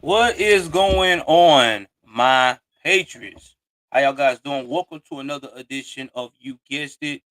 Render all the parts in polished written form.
What is going on, my Patriots? How y'all guys doing? Welcome to another edition of You Guessed It,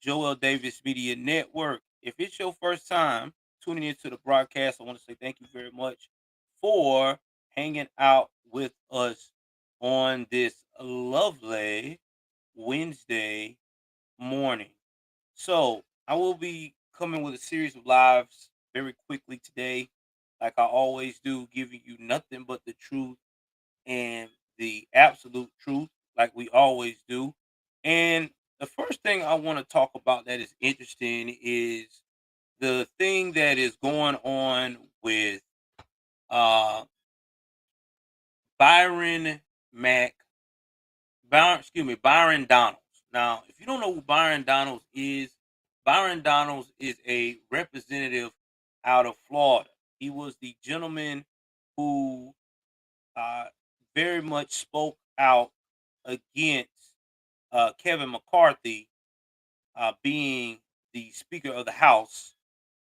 Joel Davis Media Network. If it's your first time tuning into the broadcast, I want to say thank you very much for hanging out with us on this lovely Wednesday morning. So, I will be coming with a series of lives very quickly today, like I always do, giving you nothing but the truth and the absolute truth, like we always do. And the first thing I want to talk about that is interesting is the thing that is going on with uh Byron Mac Byron Donalds. Now, if you don't know who Byron Donalds is a representative out of Florida. He was the gentleman who uh, very much spoke out against Kevin McCarthy being the Speaker of the House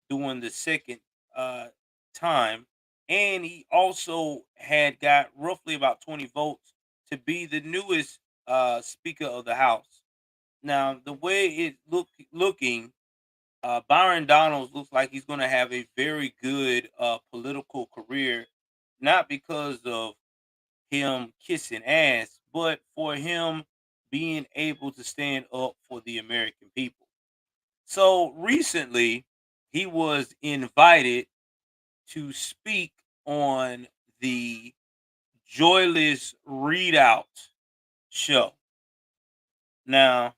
during the second uh, time. And he also had got roughly about 20 votes to be the newest Speaker of the House. Now, the way looking, Byron Donalds looks like he's going to have a very good political career, not because of him kissing ass, but for him being able to stand up for the American people. So recently, he was invited to speak on the Joyless Readout show. Now,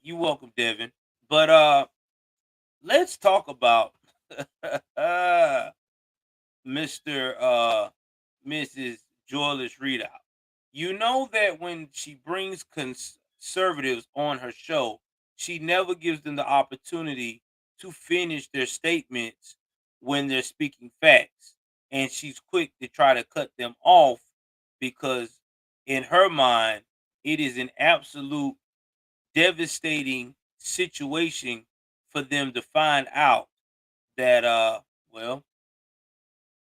you welcome, Devin. But let's talk about Mr. Mrs. Joyless Readout. You know that when she brings conservatives on her show, she never gives them the opportunity to finish their statements when they're speaking facts. And she's quick to try to cut them off because, in her mind, it is an absolute devastating situation for them to find out that, well,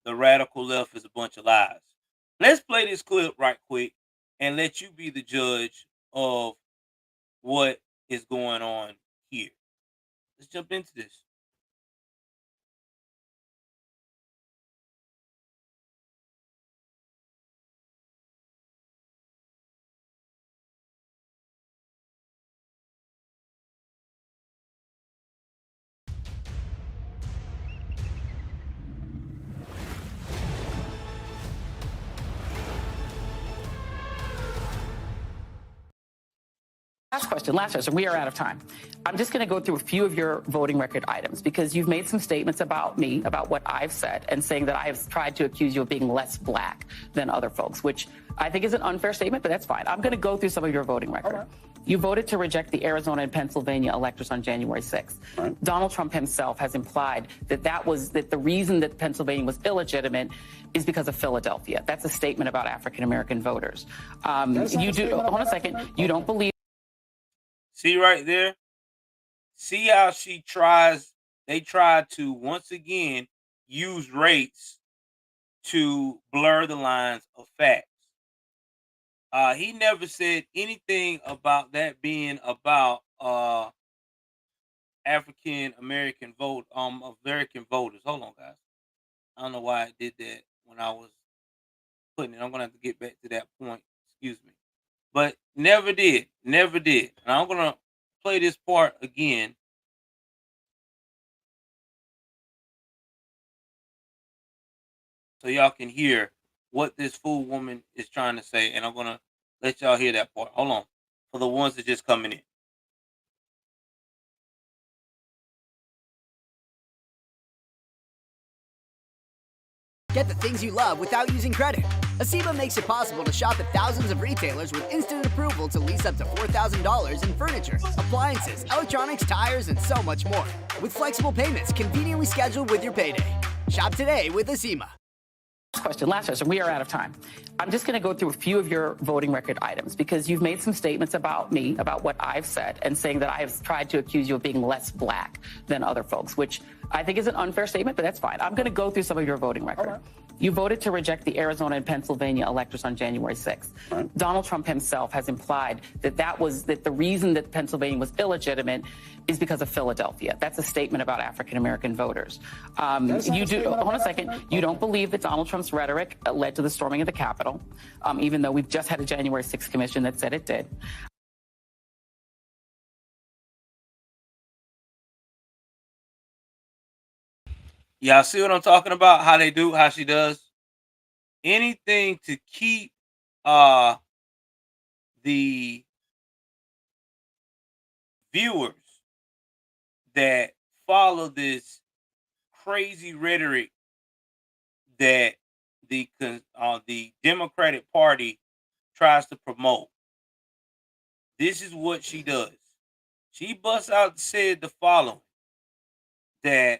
the radical left is a bunch of lies. Let's play this clip right quick and let you be the judge of what is going on here. Let's jump into this. Last question. We are out of time. I'm just going to go through a few of your voting record items because you've made some statements about me, about what I've said, and saying that I have tried to accuse you of being less black than other folks, which I think is an unfair statement, but that's fine. I'm going to go through some of your voting record. Right. You voted to reject the Arizona and Pennsylvania electors on January 6th. Right. Donald Trump himself has implied that the reason that Pennsylvania was illegitimate is because of Philadelphia. That's a statement about African American voters. Hold on a second. You don't believe. See right there? See how they try to once again use race to blur the lines of facts. He never said anything about that being about African American American voters. Hold on, guys. I don't know why I did that when I was putting it. I'm gonna have to get back to that point. Excuse me. But never did. And I'm going to play this part again. So y'all can hear what this fool woman is trying to say. And I'm going to let y'all hear that part. Hold on. For the ones that just coming in. Get the things you love without using credit. Acima makes it possible to shop at thousands of retailers with instant approval to lease up to $4,000 in furniture, appliances, electronics, tires, and so much more. With flexible payments conveniently scheduled with your payday. Shop today with Acima. Last question. We are out of time. I'm just going to go through a few of your voting record items because you've made some statements about me, about what I've said, and saying that I have tried to accuse you of being less black than other folks, which I think is an unfair statement, but that's fine. I'm going to go through some of your voting record. Right. You voted to reject the Arizona and Pennsylvania electors on January 6th. Right. Donald Trump himself has implied that the reason that Pennsylvania was illegitimate is because of Philadelphia. That's a statement about African-American voters. Hold on a second. You don't believe that Donald Trump's rhetoric led to the storming of the Capitol, even though we've just had a January 6th commission that said it did. Y'all see what I'm talking about? How she does anything to keep the viewers that follow this crazy rhetoric that the Democratic Party tries to promote. This is what she does. She busts out and said the following: that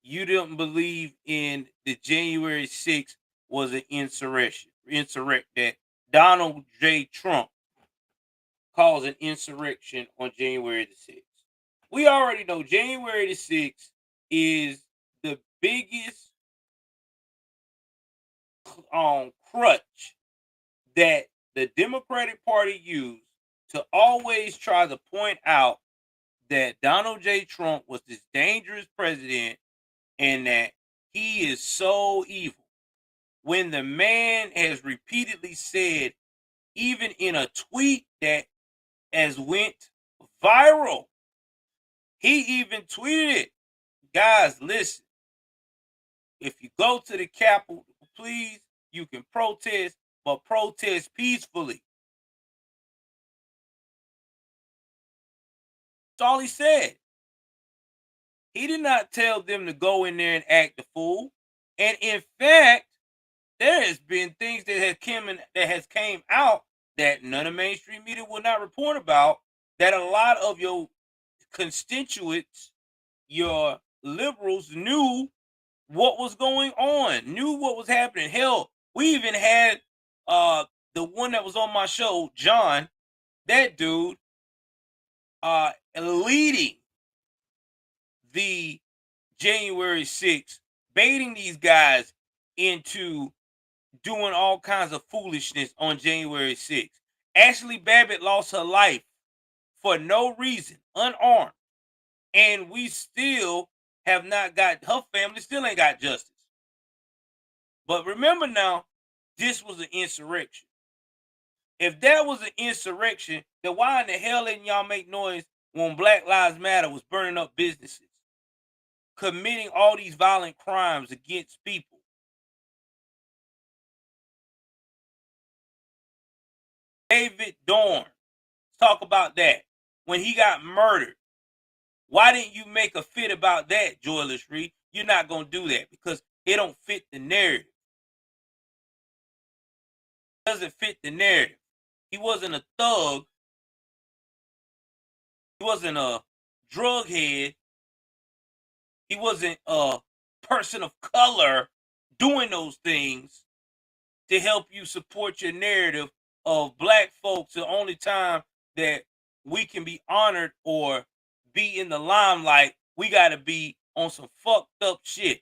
you didn't believe in the January 6th was an insurrection. That Donald J. Trump caused an insurrection on January the 6th. We already know January the 6th is the biggest crutch that the Democratic Party used to always try to point out that Donald J. Trump was this dangerous president and that he is so evil. When the man has repeatedly said, even in a tweet that has went viral, he even tweeted it. Guys, listen. If you go to the Capitol, please, you can protest, but protest peacefully. That's all he said. He did not tell them to go in there and act the fool. And in fact, there has been things that came out that none of mainstream media will not report about, that a lot of your constituents, your liberals, knew what was going on, knew what was happening. Hell, we even had the one that was on my show, John, that dude, leading the January 6th, baiting these guys into doing all kinds of foolishness on January 6th. Ashley Babbitt lost her life for no reason, unarmed. And we still have not got, her family still ain't got justice. But remember now, this was an insurrection. If that was an insurrection, then why in the hell didn't y'all make noise when Black Lives Matter was burning up businesses, committing all these violent crimes against people? David Dorn, let's talk about that. When he got murdered, why didn't you make a fit about that, Joyless Reid? You're not going to do that because it don't fit the narrative. It doesn't fit the narrative. He wasn't a thug. He wasn't a drug head. He wasn't a person of color doing those things to help you support your narrative of black folks. The only time that we can be honored or be in the limelight, we got to be on some fucked up shit.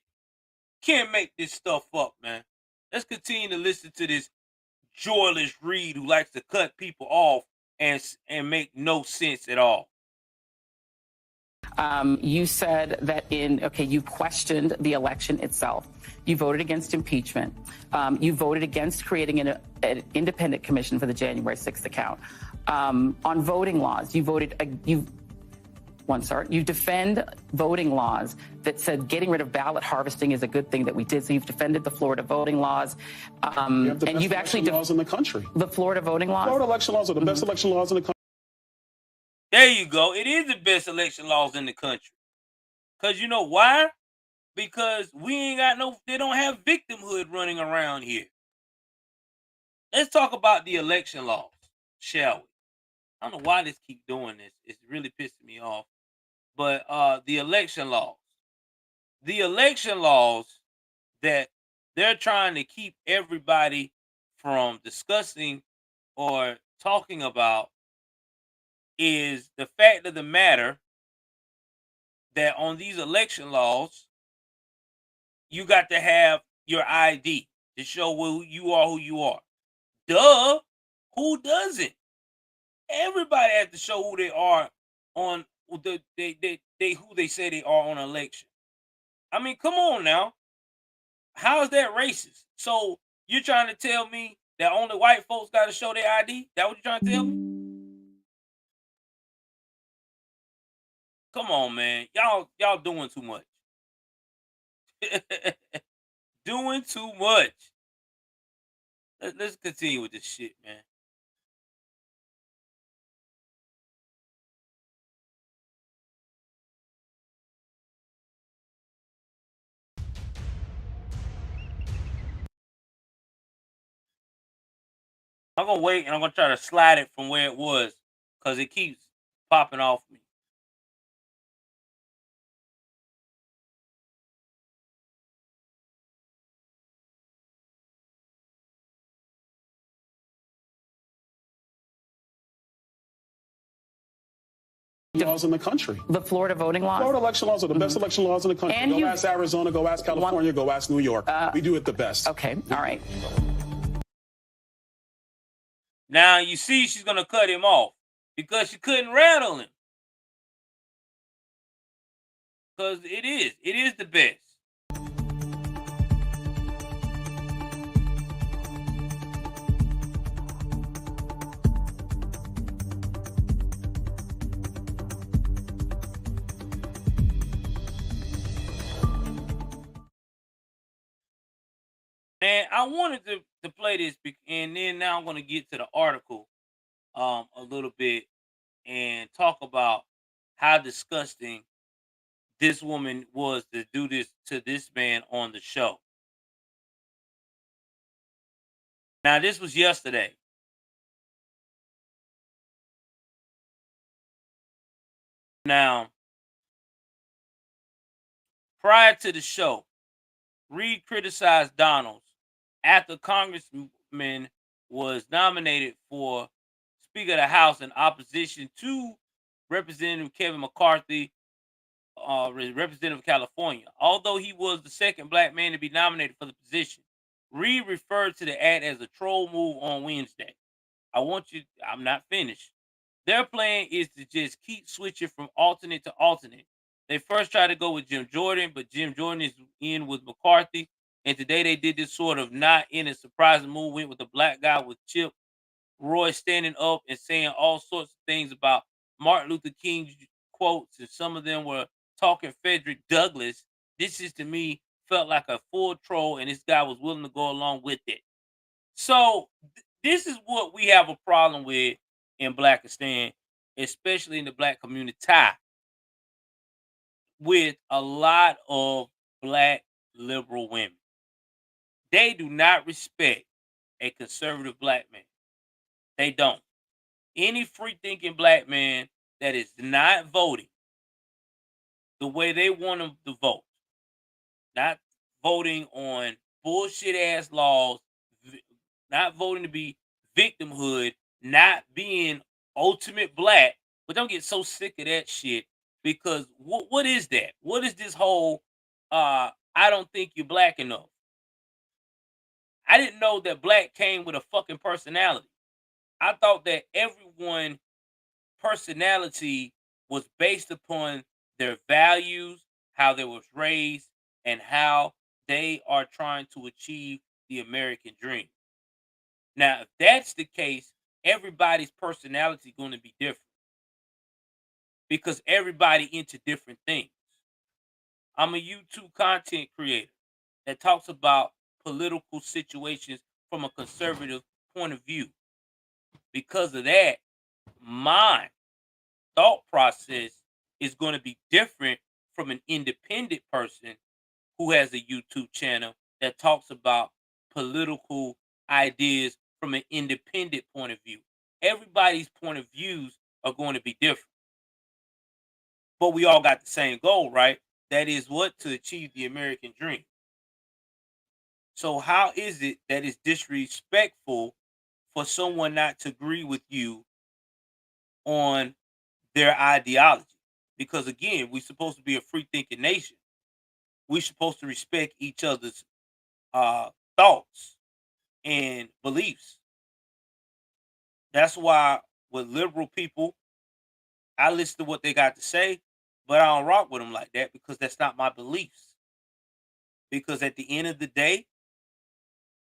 Can't make this stuff up, man. Let's continue to listen to this Joyless Reid who likes to cut people off and make no sense at all. You said that you questioned the election itself. You voted against impeachment. You voted against creating an independent commission for the January 6th account. On voting laws, you defend voting laws that said getting rid of ballot harvesting is a good thing that we did. So you've defended the Florida voting laws. And you've actually laws in the country. The Florida voting laws. Florida election laws are the best election laws in the country. There you go. It is the best election laws in the country. Because you know why? Because they don't have victimhood running around here. Let's talk about the election laws, shall we? I don't know why this keep doing this. It's really pissing me off. But the election laws. The election laws that they're trying to keep everybody from discussing or talking about is the fact of the matter that on these election laws, you got to have your ID to show who you are, who you are. Duh. Who doesn't? Everybody has to show who they are on who they say they are on an election. I mean, come on now. How is that racist? So you're trying to tell me that only white folks got to show their ID? That what you're trying to tell me? Come on, man. Y'all doing too much. Doing too much. Let's continue with this shit, man. I'm gonna wait and I'm gonna try to slide it from where it was because it keeps popping off me. Laws in the country. The Florida voting laws? Florida election laws are the best election laws in the country. And go ask Arizona, go ask California, go ask New York. We do it the best. Okay, all right. Now you see she's gonna cut him off because she couldn't rattle him. Because it is the best. And I wanted to play this, and then now I'm going to get to the article a little bit and talk about how disgusting this woman was to do this to this man on the show. Now, this was yesterday. Now, prior to the show, Reid criticized Donalds after Congressman was nominated for Speaker of the House in opposition to Representative Kevin McCarthy, Representative of California. Although he was the second black man to be nominated for the position, Reid referred to the ad as a troll move on Wednesday. I'm not finished. Their plan is to just keep switching from alternate to alternate. They first tried to go with Jim Jordan, but Jim Jordan is in with McCarthy. And today they did this sort of not in a surprising move, went with a black guy with Chip Roy standing up and saying all sorts of things about Martin Luther King's quotes, and some of them were talking Frederick Douglass. This is, to me, felt like a full troll, and this guy was willing to go along with it. So this is what we have a problem with in Blackistan, especially in the black community, with a lot of black liberal women. They do not respect a conservative black man. They don't. Any free-thinking black man that is not voting the way they want them to vote, not voting on bullshit-ass laws, not voting to be victimhood, not being ultimate black, but don't get so sick of that shit because what is that? What is this whole, I don't think you're black enough? I didn't know that black came with a fucking personality. I thought that everyone's personality was based upon their values, how they was raised, and how they are trying to achieve the American dream. Now, if that's the case, everybody's personality is going to be different because everybody into different things. I'm a YouTube content creator that talks about political situations from a conservative point of view. Because of that, my thought process is going to be different from an independent person who has a YouTube channel that talks about political ideas from an independent point of view. Everybody's point of views are going to be different. But we all got the same goal, right? That is what? To achieve the American dream. So how is it that it's disrespectful for someone not to agree with you on their ideology? Because again, we're supposed to be a free thinking nation. We're supposed to respect each other's thoughts and beliefs. That's why with liberal people, I listen to what they got to say, but I don't rock with them like that because that's not my beliefs. Because at the end of the day,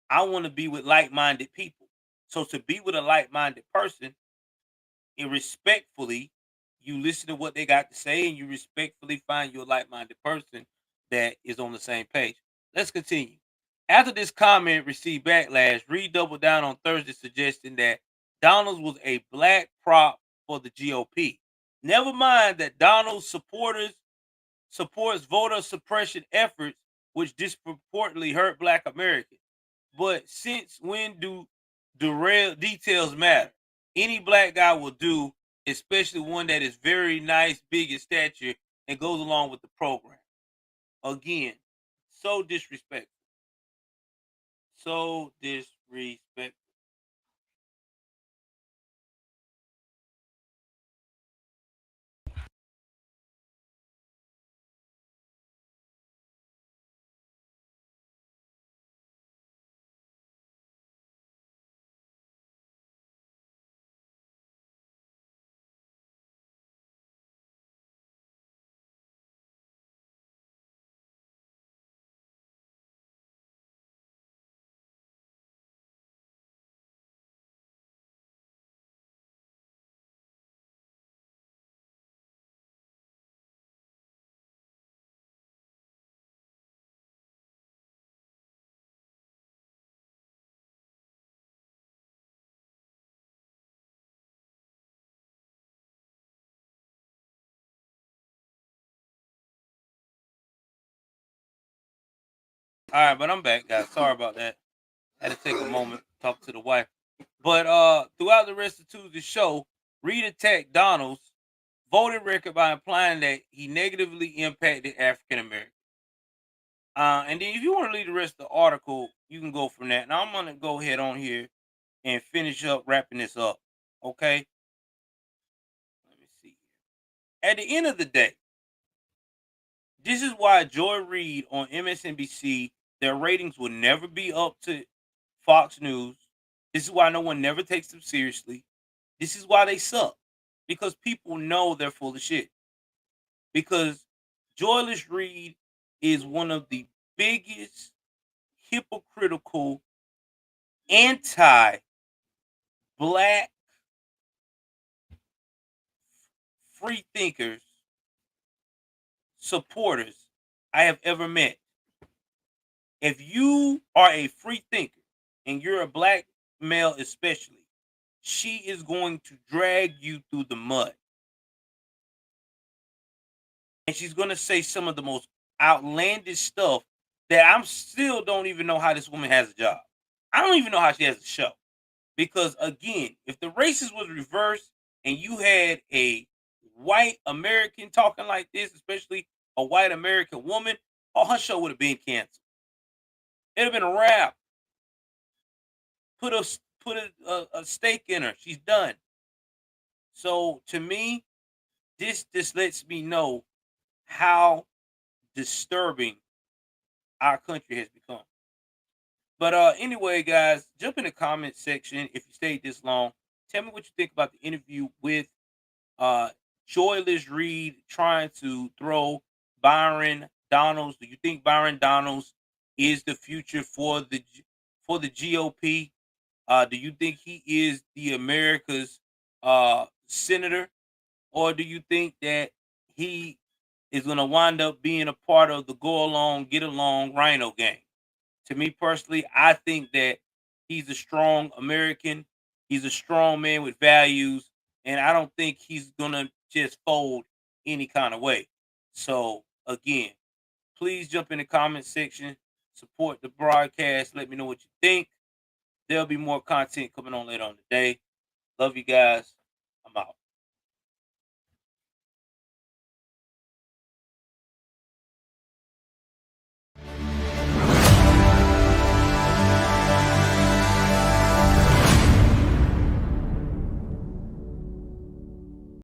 I want to be with like-minded people. So to be with a like-minded person, and respectfully, you listen to what they got to say and you respectfully find your like-minded person that is on the same page. Let's continue. After this comment received backlash, Reid doubled down on Thursday, suggesting that Donalds was a black prop for the GOP. Never mind that Donalds supports voter suppression efforts, which disproportionately hurt Black Americans. But since when do details matter? Any black guy will do, especially one that is very nice, big in stature, and goes along with the program. Again, so disrespectful. So disrespectful. All right, but I'm back, guys. Sorry about that. Had to take a moment to talk to the wife. But throughout the rest of Tuesday's show, Reid attacked Donald's voting record by implying that he negatively impacted African Americans. And then if you want to read the rest of the article, you can go from that. Now I'm gonna go ahead on here and finish up wrapping this up. Okay. Let me see. At the end of the day, this is why Joy Reid on MSNBC, their ratings will never be up to Fox News. This is why no one never takes them seriously. This is why they suck. Because people know they're full of shit. Because Joyless Reid is one of the biggest hypocritical anti-black free thinkers supporters I have ever met. If you are a free thinker and you're a black male especially, she is going to drag you through the mud. And she's going to say some of the most outlandish stuff that I'm still don't even know how this woman has a job. I don't even know how she has a show. Because again, if the races was reversed and you had a white American talking like this, especially a white American woman, oh, her show would have been canceled. It'd have been a wrap. Put a stake in her. She's done. So to me, this lets me know how disturbing our country has become. But anyway, guys, jump in the comment section if you stayed this long. Tell me what you think about the interview with Joyless Reid trying to throw Byron Donalds. Do you think Byron Donalds is the future for the GOP? Do you think he is the America's senator, or do you think that he is going to wind up being a part of the go along, get along Rhino gang? To me personally, I think that he's a strong American. He's a strong man with values, and I don't think he's gonna just fold any kind of way. So again, please jump in the comment section, support the broadcast. Let me know what you think. There'll be more content coming on later on today. Love you guys. I'm out.